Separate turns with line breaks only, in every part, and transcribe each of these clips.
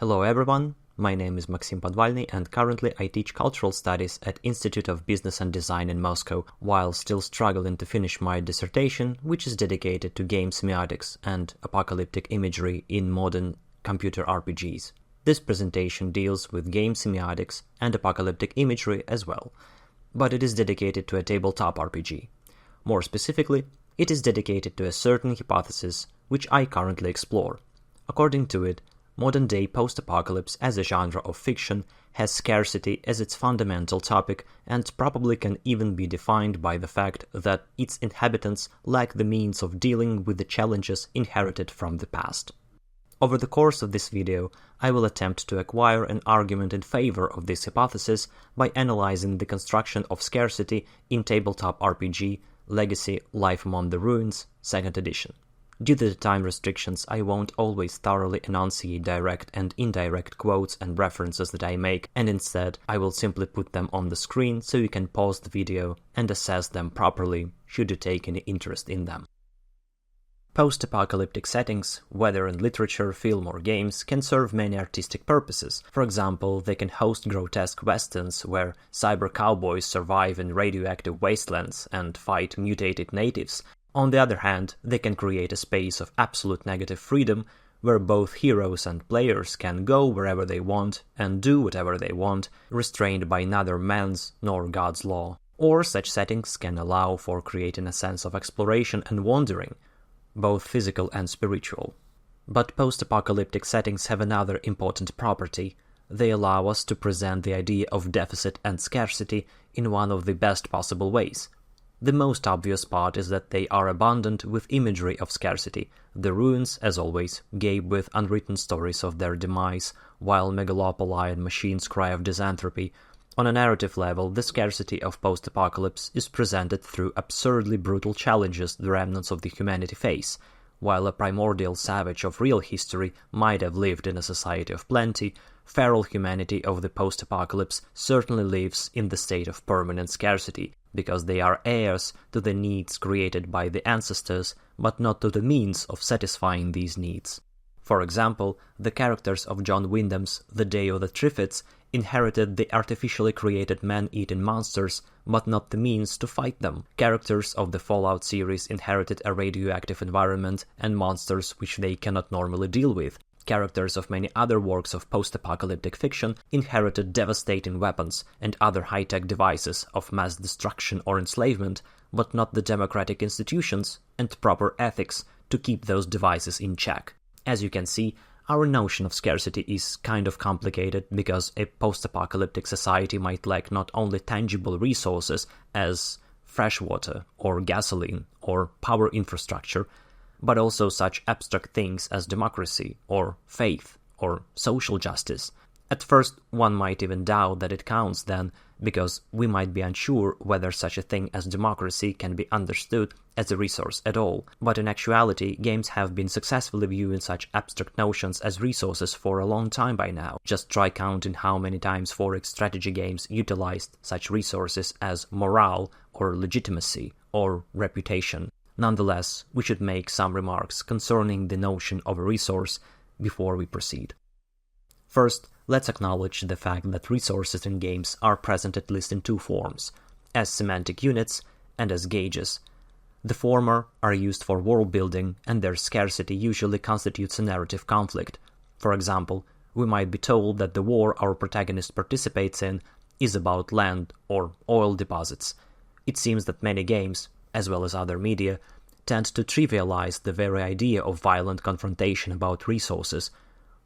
Hello everyone, my name is Maksim Podvalnyi and currently I teach cultural studies at Institute of Business and Design in Moscow, while still struggling to finish my dissertation, which is dedicated to game semiotics and apocalyptic imagery in modern computer RPGs. This presentation deals with game semiotics and apocalyptic imagery as well, but it is dedicated to a tabletop RPG. More specifically, it is dedicated to a certain hypothesis which I currently explore. According to it, modern-day post-apocalypse as a genre of fiction has scarcity as its fundamental topic and probably can even be defined by the fact that its inhabitants lack the means of dealing with the challenges inherited from the past. Over the course of this video, I will attempt to acquire an argument in favor of this hypothesis by analyzing the construction of scarcity in tabletop RPG Legacy Life Among the Ruins, 2nd edition. Due to the time restrictions, I won't always thoroughly enunciate direct and indirect quotes and references that I make, and instead I will simply put them on the screen so you can pause the video and assess them properly should you take any interest in them. Post-apocalyptic settings, whether in literature, film or games, can serve many artistic purposes. For example, they can host grotesque westerns where cyber cowboys survive in radioactive wastelands and fight mutated natives. On the other hand, they can create a space of absolute negative freedom where both heroes and players can go wherever they want and do whatever they want, restrained by neither man's nor God's law. Or such settings can allow for creating a sense of exploration and wandering, both physical and spiritual. But post-apocalyptic settings have another important property. They allow us to present the idea of deficit and scarcity in one of the best possible ways. The most obvious part is that they are abundant with imagery of scarcity. The ruins, as always, gape with unwritten stories of their demise, while megalopoli and machines cry of disanthropy. On a narrative level, the scarcity of post-apocalypse is presented through absurdly brutal challenges the remnants of the humanity face. While a primordial savage of real history might have lived in a society of plenty, feral humanity of the post-apocalypse certainly lives in the state of permanent scarcity, because they are heirs to the needs created by the ancestors, but not to the means of satisfying these needs. For example, the characters of John Wyndham's The Day of the Triffids inherited the artificially created man-eating monsters, but not the means to fight them. Characters of the Fallout series inherited a radioactive environment and monsters which they cannot normally deal with. Characters of many other works of post-apocalyptic fiction inherited devastating weapons and other high-tech devices of mass destruction or enslavement, but not the democratic institutions and proper ethics to keep those devices in check. As you can see, our notion of scarcity is kind of complicated because a post-apocalyptic society might lack not only tangible resources as fresh water or gasoline or power infrastructure, but also such abstract things as democracy or faith or social justice. At first, one might even doubt that it counts then, because we might be unsure whether such a thing as democracy can be understood as a resource at all. But in actuality, games have been successfully viewing such abstract notions as resources for a long time by now. Just try counting how many times 4X strategy games utilized such resources as morale or legitimacy or reputation. Nonetheless, we should make some remarks concerning the notion of a resource before we proceed. First, let's acknowledge the fact that resources in games are present at least in two forms, as semantic units and as gauges. The former are used for world building, and their scarcity usually constitutes a narrative conflict. For example, we might be told that the war our protagonist participates in is about land or oil deposits. It seems that many games, as well as other media, tend to trivialize the very idea of violent confrontation about resources.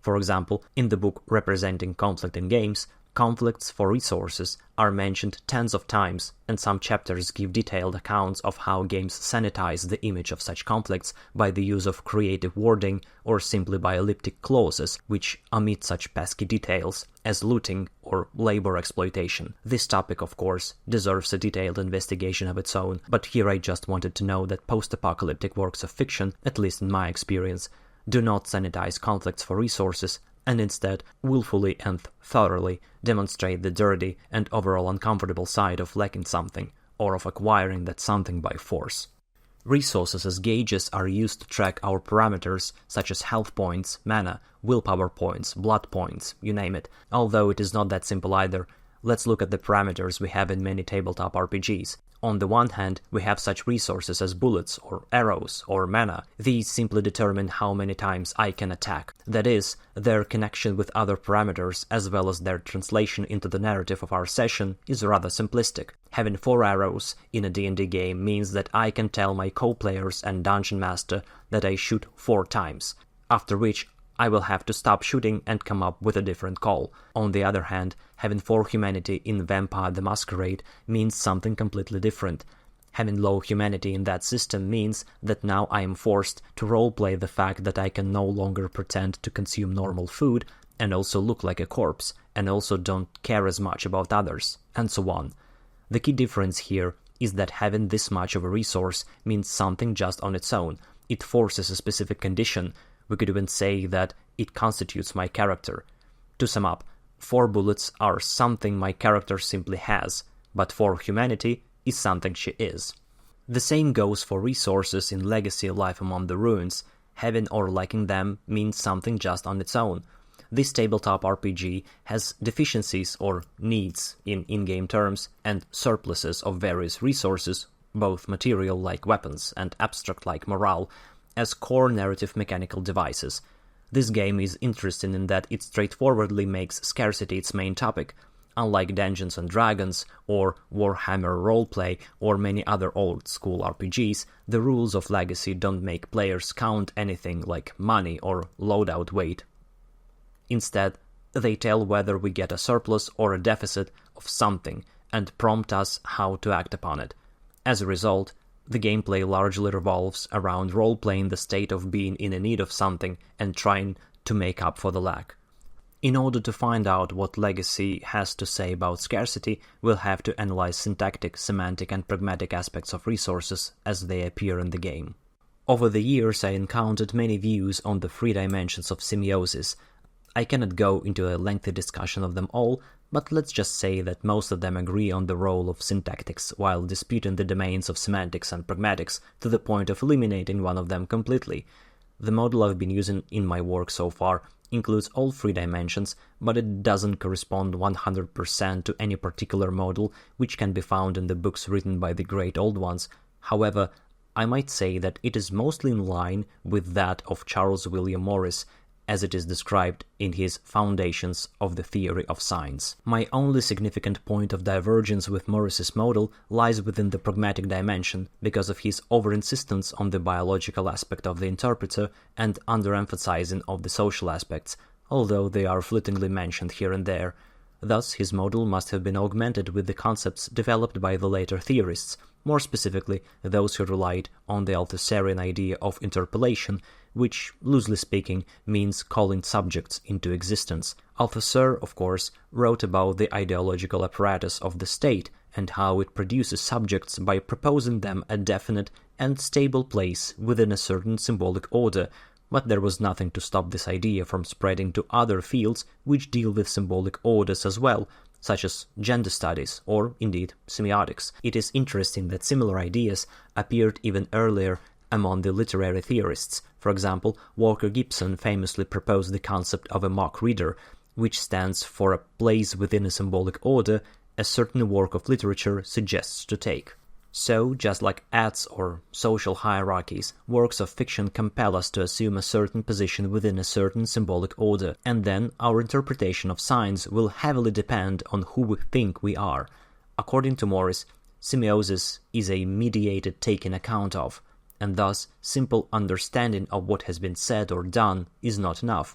For example, in the book Representing Conflict in Games, conflicts for resources are mentioned tens of times, and some chapters give detailed accounts of how games sanitize the image of such conflicts by the use of creative wording or simply by elliptic clauses, which omit such pesky details as looting or labor exploitation. This topic, of course, deserves a detailed investigation of its own, but here I just wanted to know that post-apocalyptic works of fiction, at least in my experience, do not sanitize conflicts for resources, and instead willfully and thoroughly demonstrate the dirty and overall uncomfortable side of lacking something, or of acquiring that something by force. Resources as gauges are used to track our parameters such as health points, mana, willpower points, blood points, you name it. Although it is not that simple either, let's look at the parameters we have in many tabletop RPGs. On the one hand, we have such resources as bullets or arrows or mana. These simply determine how many times I can attack. That is, their connection with other parameters as well as their translation into the narrative of our session is rather simplistic. Having 4 arrows in a D&D game means that I can tell my co-players and dungeon master that I shoot 4 times, after which I will have to stop shooting and come up with a different call. On the other hand, having 4 humanity in Vampire the Masquerade means something completely different. Having low humanity in that system means that now I am forced to roleplay the fact that I can no longer pretend to consume normal food and also look like a corpse, and also don't care as much about others, and so on. The key difference here is that having this much of a resource means something just on its own. It forces a specific condition. We could even say that it constitutes my character. To sum up, 4 bullets are something my character simply has, but 4 humanity is something she is. The same goes for resources in Legacy Life Among the Ruins. Having or lacking them means something just on its own. This tabletop RPG has deficiencies or needs in in-game terms and surpluses of various resources, both material like weapons and abstract like morale, as core narrative mechanical devices. This game is interesting in that it straightforwardly makes scarcity its main topic. Unlike Dungeons & Dragons or Warhammer Roleplay or many other old-school RPGs, the rules of Legacy don't make players count anything like money or loadout weight. Instead, they tell whether we get a surplus or a deficit of something and prompt us how to act upon it. As a result, the gameplay largely revolves around role-playing the state of being in need of something and trying to make up for the lack. In order to find out what Legacy has to say about scarcity, we'll have to analyze syntactic, semantic, and pragmatic aspects of resources as they appear in the game. Over the years, I encountered many views on the 3 dimensions of semiosis. I cannot go into a lengthy discussion of them all, but let's just say that most of them agree on the role of syntactics while disputing the domains of semantics and pragmatics to the point of eliminating one of them completely. The model I've been using in my work so far includes all 3 dimensions, but it doesn't correspond 100% to any particular model which can be found in the books written by the great old ones. However, I might say that it is mostly in line with that of Charles William Morris, as it is described in his Foundations of the Theory of Science. My only significant point of divergence with Morris's model lies within the pragmatic dimension, because of his over-insistence on the biological aspect of the interpreter and under-emphasizing of the social aspects, although they are fleetingly mentioned here and there. Thus, his model must have been augmented with the concepts developed by the later theorists, more specifically those who relied on the Althusserian idea of interpolation, which, loosely speaking, means calling subjects into existence. Althusser, of course, wrote about the ideological apparatus of the state and how it produces subjects by proposing them a definite and stable place within a certain symbolic order, but there was nothing to stop this idea from spreading to other fields which deal with symbolic orders as well, such as gender studies or, indeed, semiotics. It is interesting that similar ideas appeared even earlier among the literary theorists. For example, Walker Gibson famously proposed the concept of a mock reader, which stands for a place within a symbolic order a certain work of literature suggests to take. So, just like ads or social hierarchies, works of fiction compel us to assume a certain position within a certain symbolic order, and then our interpretation of signs will heavily depend on who we think we are. According to Morris, semiosis is a mediated taking account of, and thus simple understanding of what has been said or done is not enough.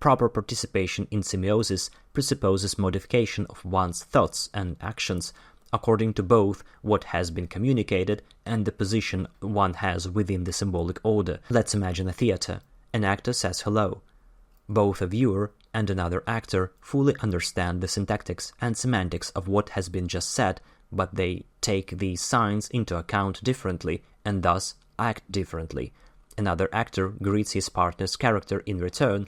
Proper participation in semiosis presupposes modification of one's thoughts and actions, according to both what has been communicated and the position one has within the symbolic order. Let's imagine a theater. An actor says hello. Both a viewer and another actor fully understand the syntactics and semantics of what has been just said, but they take these signs into account differently and thus act differently. Another actor greets his partner's character in return,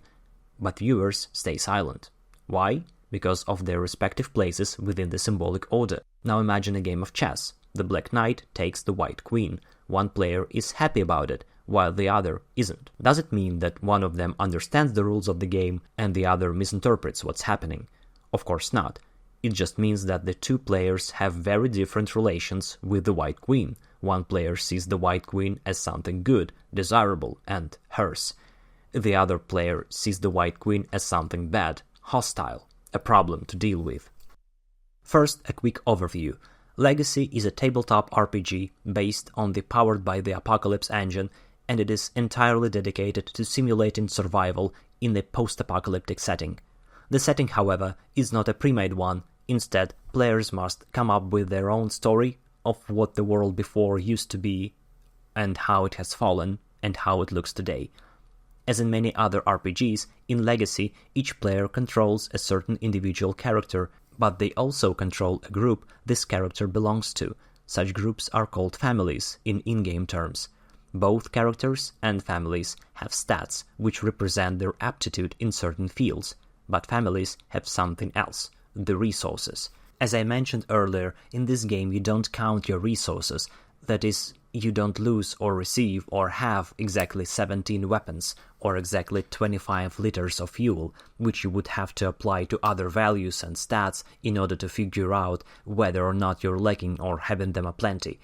but viewers stay silent. Why? Because of their respective places within the symbolic order. Now imagine a game of chess. The Black Knight takes the White Queen. One player is happy about it, while the other isn't. Does it mean that one of them understands the rules of the game and the other misinterprets what's happening? Of course not. It just means that the two players have very different relations with the White Queen. One player sees the White Queen as something good, desirable, and hers. The other player sees the White Queen as something bad, hostile, a problem to deal with. First, a quick overview. Legacy is a tabletop RPG based on the Powered by the Apocalypse engine, and it is entirely dedicated to simulating survival in a post-apocalyptic setting. The setting, however, is not a pre-made one. Instead, players must come up with their own story of what the world before used to be, and how it has fallen, and how it looks today. As in many other RPGs, in Legacy, each player controls a certain individual character, but they also control a group this character belongs to. Such groups are called families in in-game terms. Both characters and families have stats which represent their aptitude in certain fields, but families have something else, the resources. As I mentioned earlier, in this game you don't count your resources, that is, you don't lose or receive or have exactly 17 weapons or exactly 25 liters of fuel, which you would have to apply to other values and stats in order to figure out whether or not you're lacking or having them aplenty.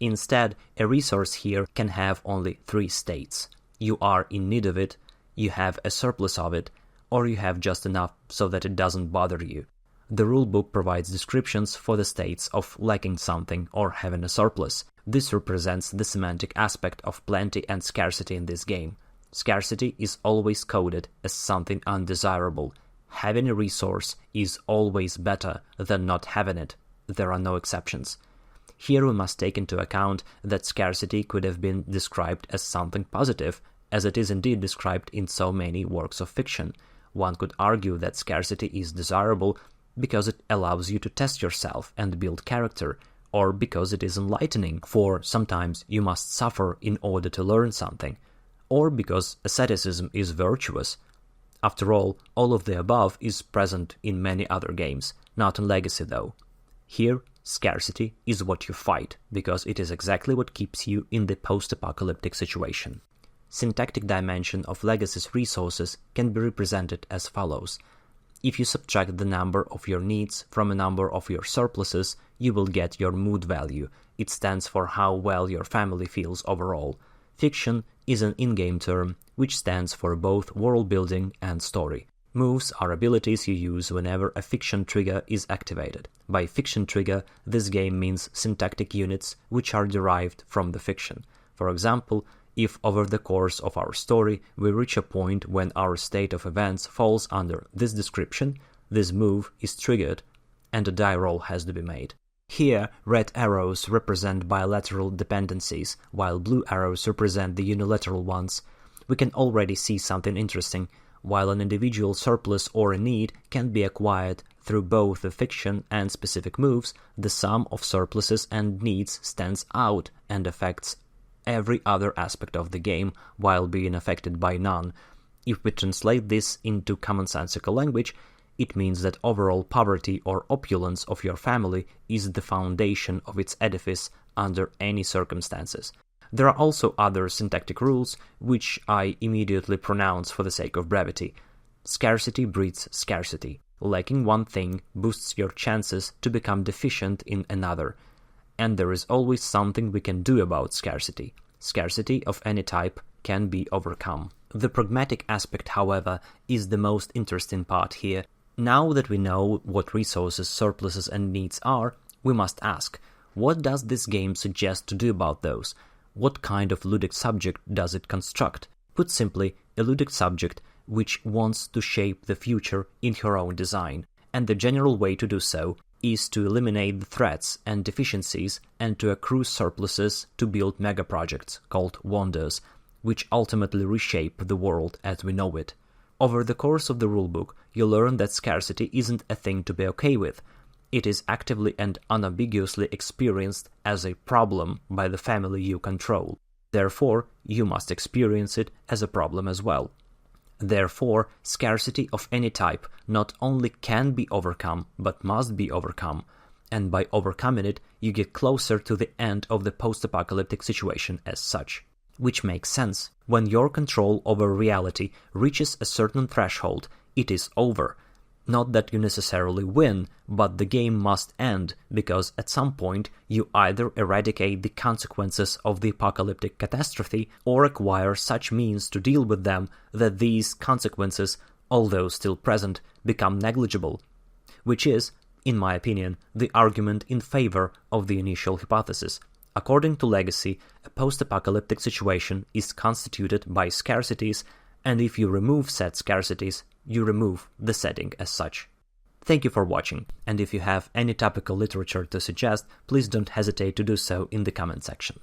Instead, a resource here can have only 3 states. You are in need of it, you have a surplus of it, or you have just enough so that it doesn't bother you. The rulebook provides descriptions for the states of lacking something or having a surplus. This represents the semantic aspect of plenty and scarcity in this game. Scarcity is always coded as something undesirable. Having a resource is always better than not having it. There are no exceptions. Here we must take into account that scarcity could have been described as something positive, as it is indeed described in so many works of fiction. One could argue that scarcity is desirable because it allows you to test yourself and build character, or because it is enlightening, for sometimes you must suffer in order to learn something, or because asceticism is virtuous. After all of the above is present in many other games, not in Legacy though. Here, scarcity is what you fight, because it is exactly what keeps you in the post-apocalyptic situation. Syntactic dimension of Legacy's resources can be represented as follows. If you subtract the number of your needs from a number of your surpluses, you will get your mood value. It stands for how well your family feels overall. Fiction is an in-game term, which stands for both world building and story. Moves are abilities you use whenever a fiction trigger is activated. By fiction trigger, this game means syntactic units which are derived from the fiction. For example, if over the course of our story we reach a point when our state of events falls under this description, this move is triggered and a die roll has to be made. Here, red arrows represent bilateral dependencies, while blue arrows represent the unilateral ones. We can already see something interesting. While an individual surplus or a need can be acquired through both the fiction and specific moves, the sum of surpluses and needs stands out and affects every other aspect of the game while being affected by none. If we translate this into commonsensical language, it means that overall poverty or opulence of your family is the foundation of its edifice under any circumstances. There are also other syntactic rules, which I immediately pronounce for the sake of brevity. Scarcity breeds scarcity. Lacking one thing boosts your chances to become deficient in another. And there is always something we can do about scarcity. Scarcity of any type can be overcome. The pragmatic aspect, however, is the most interesting part here. Now that we know what resources, surpluses and needs are, we must ask, what does this game suggest to do about those? What kind of ludic subject does it construct? Put simply, a ludic subject which wants to shape the future in her own design. And the general way to do so is to eliminate the threats and deficiencies and to accrue surpluses to build mega-projects called wonders, which ultimately reshape the world as we know it. Over the course of the rulebook, you learn that scarcity isn't a thing to be okay with. It is actively and unambiguously experienced as a problem by the family you control. Therefore, you must experience it as a problem as well. Therefore, scarcity of any type not only can be overcome, but must be overcome. and by overcoming it, you get closer to the end of the post-apocalyptic situation as such. Which makes sense. When your control over reality reaches a certain threshold, it is over. Not that you necessarily win, but the game must end, because at some point you either eradicate the consequences of the apocalyptic catastrophe or acquire such means to deal with them that these consequences, although still present, become negligible. Which is, in my opinion, the argument in favor of the initial hypothesis. According to Legacy, a post-apocalyptic situation is constituted by scarcities, and if you remove said scarcities, you remove the setting as such. Thank you for watching, and if you have any topical literature to suggest, please don't hesitate to do so in the comment section.